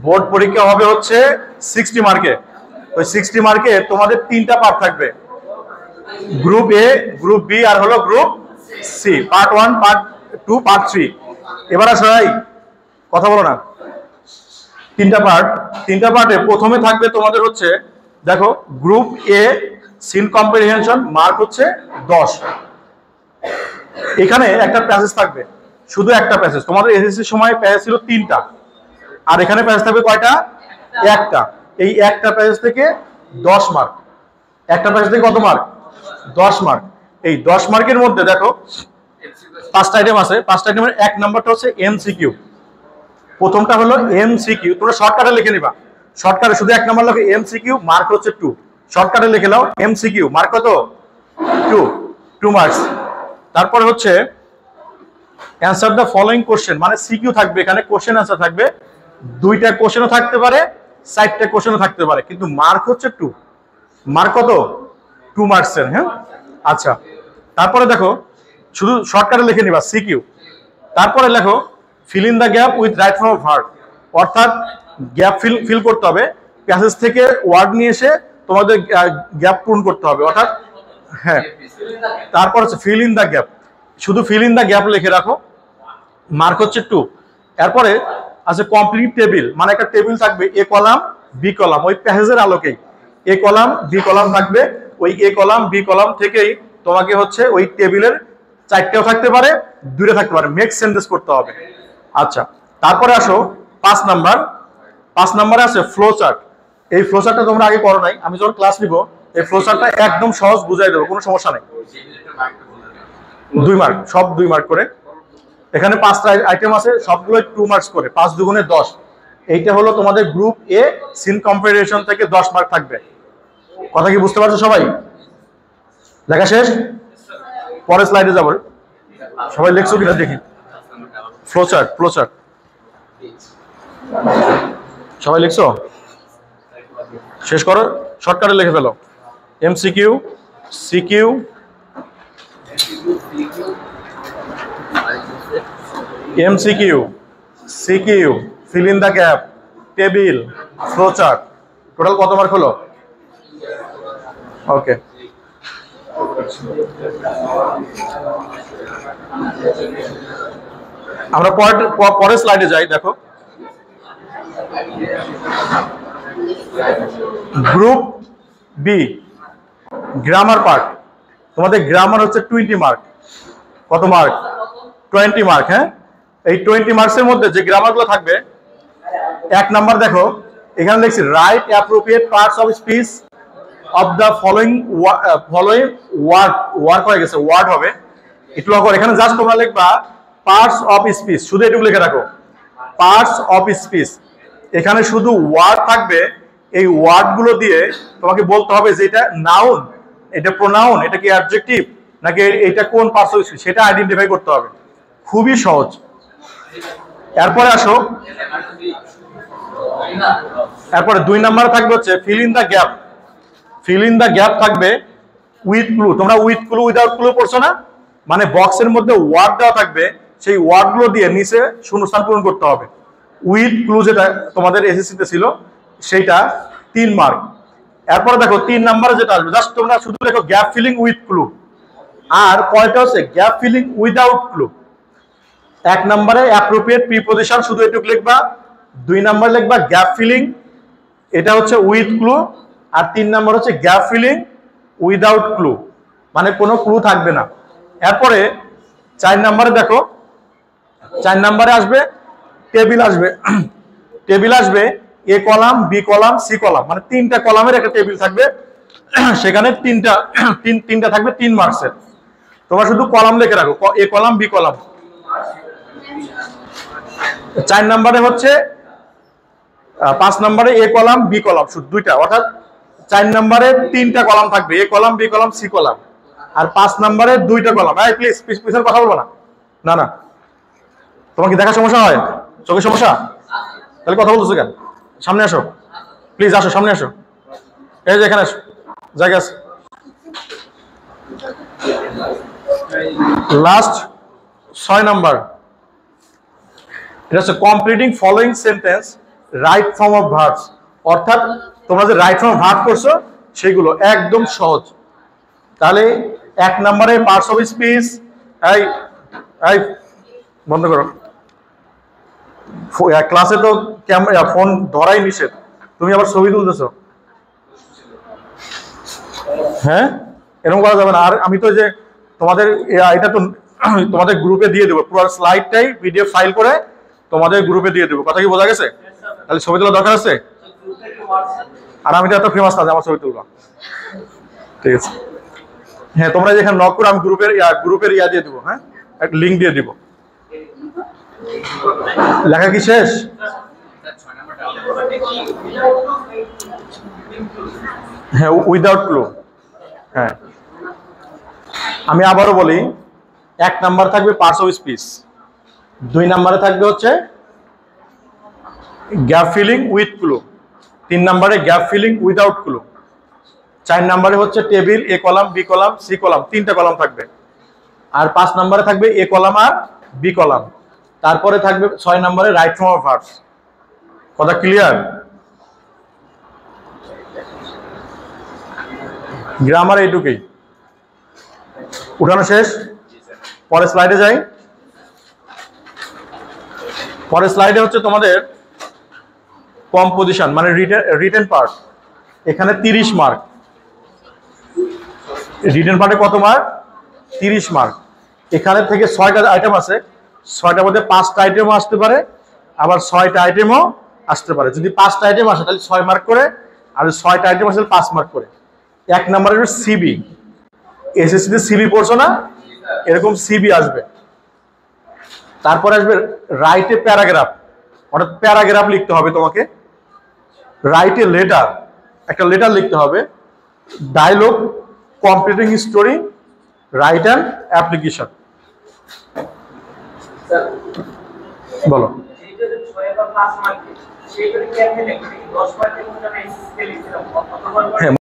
Board পরীক্ষা হবে হচ্ছে 60 মার্কে। ওই 60 মার্কে তোমাদের 3টা পার্ট থাকবে, গ্রুপ এ, গ্রুপ বি আর হলো group C, part 1, part 2, part 3। এবার আসলে কথা বলো না। 3টা পার্টে প্রথমে থাকবে তোমাদের হচ্ছে দেখো গ্রুপ এ সিন কম্প্রিহেনশন, মার্ক হচ্ছে 10। এখানে একটা প্যাসেজ থাকবে, শুধু একটা প্যাসেজ। তোমাদের এসএসসি সময় প্যাসেজ ছিল 3টা, আর এখানে প্যাসেজ থাকবে কয়টা? একটা। এই একটা প্যাসেজ থেকে 10 মার্ক। একটা প্যাসেজ থেকে কত মার্ক? 10 মার্ক। এই 10 মার্কের মধ্যে দেখো 5টা আইটেম আছে। 5টা আইটেমের 1 নাম্বারটা হচ্ছে এমসিকিউ। প্রথমটা হলো এমসিকিউ, তোমরা শর্টকাটে লিখে নিবা। শর্টকাটে শুধু 1 নাম্বার লিখে এমসিকিউ, মার্ক হচ্ছে 2। শর্টকাটে লিখে নাও এমসিকিউ, মার্ক কত? 2 মার্কস। তারপরে হচ্ছে অ্যান্সার দ্য ফলোইং কোশ্চেন, মানে সিকিউ থাকবে, এখানে কোশ্চেন অ্যান্সার থাকবে। 2টা কোশ্চেনও থাকতে পারে, 4টা কোশ্চেনও থাকতে পারে, কিন্তু মার্ক হচ্ছে 2। মার্ক কত? 2 মার্কসের। হ্যাঁ, আচ্ছা। তারপরে দেখো শুধু শর্টকাটে লিখে নিবা সিকিউ। তারপরে লেখো feel in the gap with right form of verb, অর্থাৎ গ্যাপ ফিল করতে হবে। প্যাসেজ থেকে ওয়ার্ড নিয়ে এসে তোমাদের গ্যাপ পূরণ করতে হবে, অর্থাৎ হ্যাঁ। তারপর হচ্ছে ফিল ইন দ্য গ্যাপ, শুধু ফিল ইন দ্য গ্যাপ লিখে রাখো, মার্ক হচ্ছে 2। এরপরে আছে কমপ্লিট টেবিল, মানে একটা টেবিল থাকবে, এ কলাম বি কলাম, ওই প্যাসেজের আলোকেই এ কলাম বি কলাম থাকবে। ওই এ কলাম বি কলাম থেকেই তোমাকে হচ্ছে ওই টেবিলের 4টাও থাকতে পারে, 2টা থাকতে পারে, মেক সেন্টেন্স করতে হবে। আচ্ছা, তারপরে আসো 5 নাম্বার। 5 নাম্বারে আছে ফ্লো চার্ট। এই ফ্লো চার্টটা তোমরা আগে করো নাই, আমি যখন ক্লাস নিব এই ফ্লো চার্টটা একদম সহজ বুঝাই দেবো, কোনো সমস্যা নেই। 2 মার্ক, সব 2 মার্ক করে। এখানে 5টা আইটেম আছে, সবগুলো 2 মার্কস করে, 5 দুগুণে 10। এইটা হলো তোমাদের গ্রুপ এ সিন কম্পারিজন থেকে 10 মার্ক থাকবে। কথা কি বুঝতে পারছো সবাই? লেখা শেষ? পরের স্লাইডে যাব। সবাই লিখছো কিনা দেখি। ফ্লো চার্ট সবাই লিখছো? শেষ করো, শর্টকাটে লিখে ফেলো। MCQ, CQ, MCQ, CQ, fill in the gap, table, flow chart. Total কত মার্ক হলো? ওকে, আমরা পরের স্লাইডে যাই। দেখো গ্রুপ বি গ্রামার পার্ট, তোমাদের গ্রামার হচ্ছে 20 মার্ক। কত মার্ক? 20 মার্ক। হ্যাঁ, এই 20 মার্কসের মধ্যে যে গ্রামারগুলো থাকবে, 1 নাম্বার দেখো এখানে লিখছি write appropriate parts of speech of the following word হয়ে গেছে, ওয়ার্ড হবে। একটু লক্ষ্য করো, এখানে জাস্ট তোমরা লিখবা পার্টস অফ স্পিচ, শুধু এটুকু লিখে রাখো, পার্টস অফ স্পিচ। এখানে শুধু ওয়ার্ড থাকবে, এই ওয়ার্ডগুলো দিয়ে তোমাকে বলতে হবে যে এটা নাউন, এটা প্রোনাউন, এটা কি অ্যাডজেক্টিভ, নাকি এটা কোন পার্টস অফ স্পিচ, সেটা আইডেন্টিফাই করতে হবে। খুবই সহজ। এরপরে আসো, এরপরে 2 নাম্বার থাকবে হচ্ছে feel in the gap. Feel in the gap থাকবে উইথ ক্লু। তোমরা উইথ ক্লু উইদাউট ক্লু পড়ছো না? মানে বক্সের মধ্যে ওয়ার্ড দেওয়া থাকবে, সেই ওয়ার্ডগুলো দিয়ে নিচে শূন্যস্থান পূরণ করতে হবে। উইথ ক্লু যেটা তোমাদের এসএসসিতে ছিল সেইটা 3 মার্ক। এরপরে দেখো 3 নাম্বারে যেটা আসবে, জাস্ট তোমরা শুধু দেখো গ্যাপ ফিলিং উইথ ক্লু। আর পয়েন্টটা হচ্ছে গ্যাপ ফিলিং উইদাউট ক্লু। 1 নাম্বারে অ্যাপ্রোপ্রিয়েট প্রিপজিশন, শুধু এটুকু লিখবা। 2 নাম্বার লিখবা গ্যাপ ফিলিং, এটা হচ্ছে উইথ ক্লু। আর 3 নাম্বার হচ্ছে গ্যাপ ফিলিং উইদাউট ক্লু, মানে কোনো ক্লু থাকবে না। এরপরে 4 নাম্বারে দেখো, 4 নাম্বারে আসবে টেবিল আসবে। টেবিল আসবে A column B column C column, মানে 3টা কলামের একটা টেবিল থাকবে। সেখানে 3টা থাকবে 3 মার্কসের। তোমরা শুধু কলাম লিখে রাখো, এ কলাম বি কলাম। 4 নাম্বারে হচ্ছে 5 নাম্বারে এ কলাম বি কলাম, শুধু 2টা, অর্থাৎ 4 নাম্বারে 3টা কলাম থাকবে, A column B column C column. আর 5 নাম্বারে 2টা কলাম। এই প্লিজ পিছনে কথা বলবো না। না না, তোমার কি দেখা সমস্যা হয়? চোখের সমস্যা? তাহলে কথা বলতেছো কেন? সামনে আসো প্লিজ, আসো সামনে আসো। এই যে এখানে আসো, জায়গা আছে। লাস্ট 6 নাম্বার, এটা হচ্ছে completing following sentence write form of verbs, অর্থাৎ তোমরা যে রাইট ফর্ম ভার্ব করছো সেগুলো একদম সহজ। তাহলে 1 নম্বরে পার্টস অফ স্পিচ, এই এই বন্ধ করো, ক্লাসে তো ক্যামেরা ফোন ধরাই নিষেধ, তুমি আবার ছবি তুলতেছো। হ্যাঁ, এরকম করা যাবে না। আর আমি তো যে তোমাদের এটা তো তোমাদের গ্রুপে দিয়ে দেবো, পুরো স্লাইডটাই পিডিএফ ফাইল করে তোমাদের গ্রুপে দিয়ে দেবো। কথা কি বোঝা গেছে? তাহলে ছবি তোলা দরকার আছে। আর আমি তো এত ফেমাস না যে আমার ছবি তুলবা, ঠিক আছে? হ্যাঁ, তোমরা যেখানে নক করো আমি গ্রুপের ইয়া দিয়ে দেবো। হ্যাঁ, একটা লিঙ্ক দিয়ে দিব। লেখা কি শেষ? হ্যাঁ, উইদাউট ক্লু। হ্যাঁ, আমি আবারও বলি, 1 নাম্বার থাকবে পার্টস অফ স্পিচ, 2 নাম্বারে থাকবে হচ্ছে গ্যাপ ফিলিং উইথ ক্লু, 3 নাম্বারে গ্যাপ ফিলিং উইদাউট ক্লু, 4 নাম্বারে হচ্ছে table, A column, B column, C column, 3টা কলাম থাকবে। আর 5 নাম্বারে থাকবে এ কলাম আর বি কলাম। তারপরে থাকবে 6 নাম্বারে রাইট ফর্ম অফ ভার্বস। কথা ক্লিয়ার? গ্রামার এইটুকুই, উঠানো শেষ। পরের স্লাইডে যাই। পরের স্লাইডে হচ্ছে তোমাদের কম্পোজিশন, মানে রিটেন পার্ট। এখানে 30 মার্ক। রিটেন পার্টে কত মার্ক? 30 মার্ক। এখানে থেকে 6টা আইটেম আছে, 6টার মধ্যে 5টা আইটেমও আসতে পারে, আবার 6টা আইটেমও আসতে পারে। যদি 5টা আইটেম আসে তাহলে 6 মার্ক করে, আর 6টা আইটেম আসলে 5 মার্ক করে। 1 নম্বরের সিবি, এসএসসিতে সিবি পড়ছো না, এরকম সিবি আসবে। তারপর আসবে রাইটে প্যারাগ্রাফ, অর্থাৎ প্যারাগ্রাফ লিখতে হবে তোমাকে। রাইটে লেটার, একটা লেটার লিখতে হবে। Dialogue, completing story, write and application. বলো। হ্যাঁ,